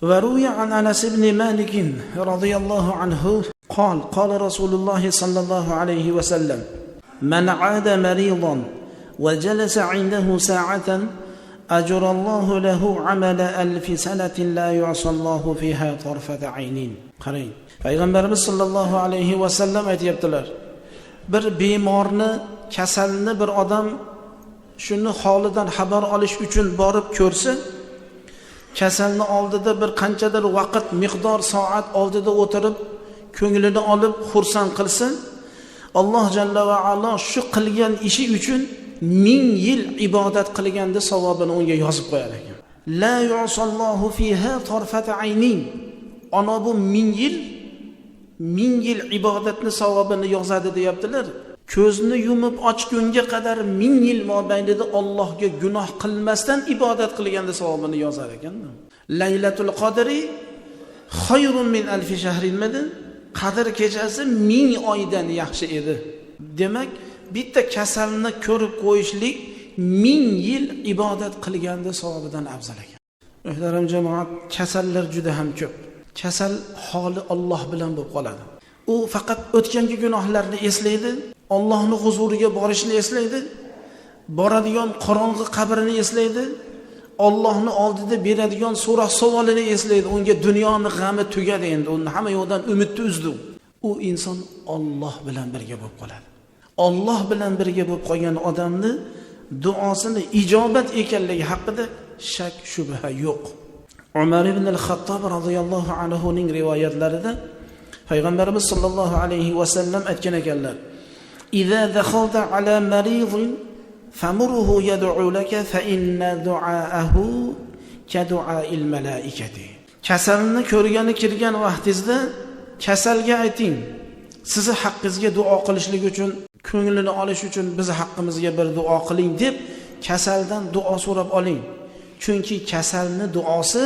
وروي عن أنس بن مالك رضي الله عنه قال قال رسول الله صلى الله عليه وسلم من عاد مريضا وجلس عنده ساعة أجر الله له عمل 1000 سنة لا يعصى الله فيها طرفة عين. qarang, payg'ambarimiz sollallohu alayhi vasallam aytibdilar, bir bemorni, kasalni bir odam shuni holidan xabar olish uchun borib ko'rsa, kasalni oldida bir qanchadir vaqt, miqdor soat oldida o'tirib ko'nglini olib xursand qilsin, Alloh jalla va ala shu qilgan ishi uchun 1000 yil ibodat qilganda savobini unga yozib qo'yar ekan. La yusallohu fiha tarfat aynin. Ana bu 1000 yil ibodatni savobini yozadi deyaptilar. Ko'zni yumib ochgunga qadar 1000 yil mobaynida Allohga gunoh qilmasdan ibodat qilganda savobini yozar ekan. Laylatul qadri xayrun min alf shahrin madi? Qadr kechasi 1000 oydan yaxshi edi. Demak, bitta kasalni ko'rib qo'yishlik 1000 yil ibodat qilganda savobidan afzal ekan. Muhtaram jamoat, kasallar juda ham ko'p. Kasal holi Alloh bilan bo'lib qoladi. U faqat o'tgangi gunohlarni eslaydi, Allohning huzuriga borishni eslaydi, boradigan qorong'i qabrini eslaydi, Allohning oldida beradigan so'roq savolini eslaydi. Unga dunyoning g'ami tugadi endi, uni hamma yo'qdan umidni uzdi. U inson Alloh bilan birga bo'lib qoladi. Alloh bilan birga bo'lib qolgan odamni duosini ijobat ekanligi haqida shak shubha yo'q. Umar ibn al-Xattob radhiyallohu anhu ning rivoyatlarida payg'ambarimiz sollallohu alayhi vasallam aytgan ekanlar: "Iza dakhalta ala maridin famurhu yad'u laka fa inna du'aahu ka du'ail malaikati." Kasalni ko'rgani kirgan vaqtingizda kasalga ayting, sizni haqqingizga duo qilishlik uchun, ko'nglini olish uchun bizni haqqimizga bir duo qiling deb kasaldan duo so'rab oling. Chunki kasalni duosi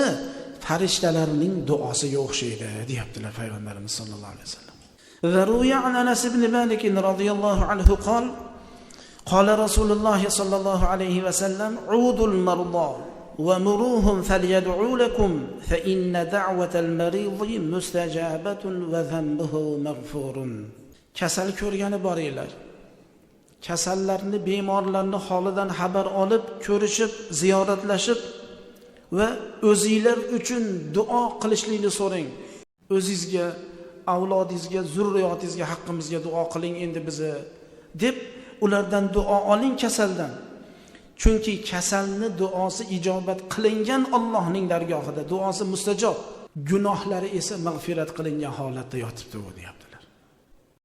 farishtalarning duosiga o'xshaydi, deyaptilar payg'ambarimiz sollallohu alayhi vasallam. Va ruya an Anas ibn Malik radhiyallohu anhu qol qala Rasululloh sollallohu alayhi vasallam udul marda wa muruhum falyad'u lakum fa inna da'watal maridi mustajabatun wa dhanbuhu maghfurun. Kasal ko'rgani boringlar. Kasallarni, bemorlarni holidan xabar olib, ko'rishib, ziyoratlashib va o'zingizlar uchun duo qilishlikni so'rang. O'zingizga, avlodingizga, zurriyotingizga, haqqimizga duo qiling endi bizni deb ulardan duo oling kasaldan. Chunki kasalni duosi ijobat qilingan Allohning dargohida, duosi mustajob. Gunohlari esa mag'firat qilingan holatda yotibdi, deyapti.